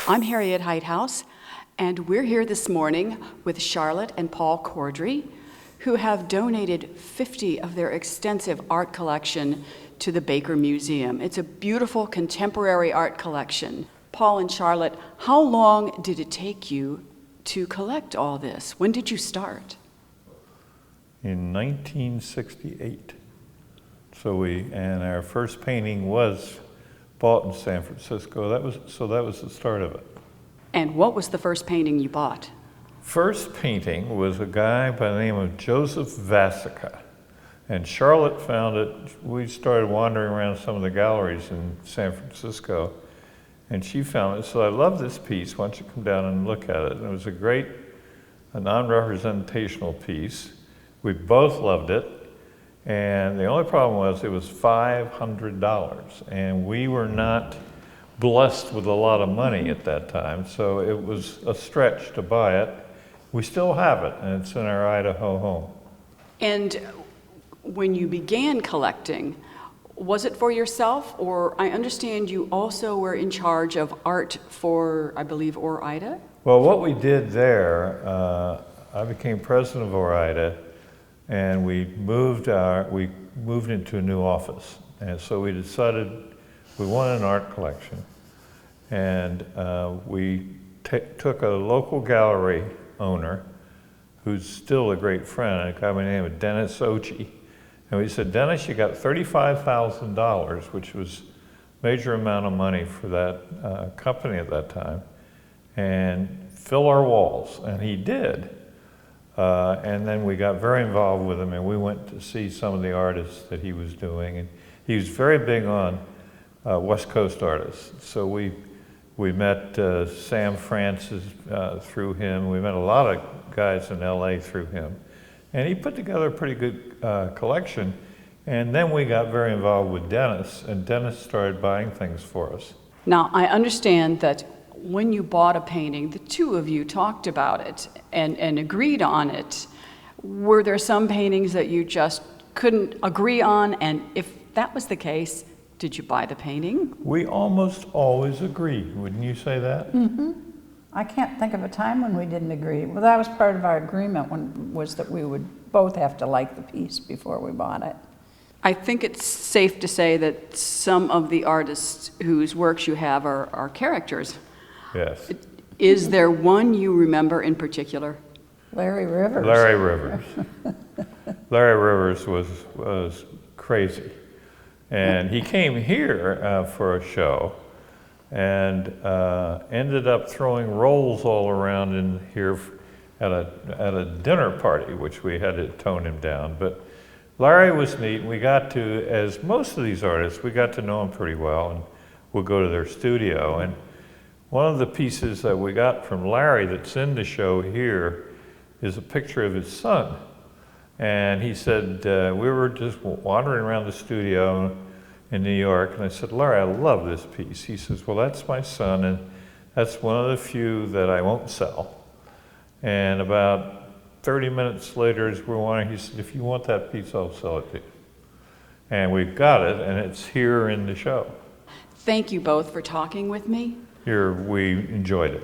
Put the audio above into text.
I'm Harriet Heithouse, and we're here this morning with Charlotte and Paul Corddry, who have donated 50 of their extensive art collection to the Baker Museum. It's a beautiful contemporary art collection. Paul and Charlotte, how long did it take you to collect all this? When did you start? In 1968. And our first painting was bought in San Francisco. That was the start of it. And what was the first painting you bought? First painting was a guy by the name of Joseph Vasica. And Charlotte found it. We started wandering around some of the galleries in San Francisco, and she found it. So I love this piece. Why don't you come down and look at it? And it was a non-representational piece. We both loved it. And the only problem was it was $500, and we were not blessed with a lot of money at that time, so it was a stretch to buy it. We still have it, and it's in our Idaho home. And when you began collecting, was it for yourself, or I understand you also were in charge of art for, I believe, Ore-Ida? Well, what we did there, I became president of Ore-Ida, and we moved into a new office. And so we decided we wanted an art collection. And we took a local gallery owner, who's still a great friend, a guy by the name of Dennis Ochi. And we said, Dennis, you got $35,000, which was a major amount of money for that company at that time, and fill our walls. And he did. And then we got very involved with him, and we went to see some of the artists that he was doing. And he was very big on West Coast artists. So we met Sam Francis through him. We met a lot of guys in LA through him. And he put together a pretty good collection. And then we got very involved with Dennis, and Dennis started buying things for us. Now, I understand that when you bought a painting, the two of you talked about it and agreed on it. Were there some paintings that you just couldn't agree on? And if that was the case, did you buy the painting? We almost always agree. Wouldn't you say that? Mm-hmm. I can't think of a time when we didn't agree. Well, that was part of our agreement, was that we would both have to like the piece before we bought it. I think it's safe to say that some of the artists whose works you have are characters. Yes. Is there one you remember in particular? Larry Rivers. Larry Rivers. Larry Rivers was crazy. And he came here for a show and ended up throwing rolls all around in here at a dinner party, which we had to tone him down. But Larry was neat. We got to, as most of these artists, we got to know him pretty well, and we'll go to their studio. And one of the pieces that we got from Larry that's in the show here is a picture of his son. And he said, we were just wandering around the studio in New York, and I said, Larry, I love this piece. He says, well, that's my son, and that's one of the few that I won't sell. And about 30 minutes later, as we're wandering, he said, if you want that piece, I'll sell it to you. And we've got it, and it's here in the show. Thank you both for talking with me. Here, we enjoyed it.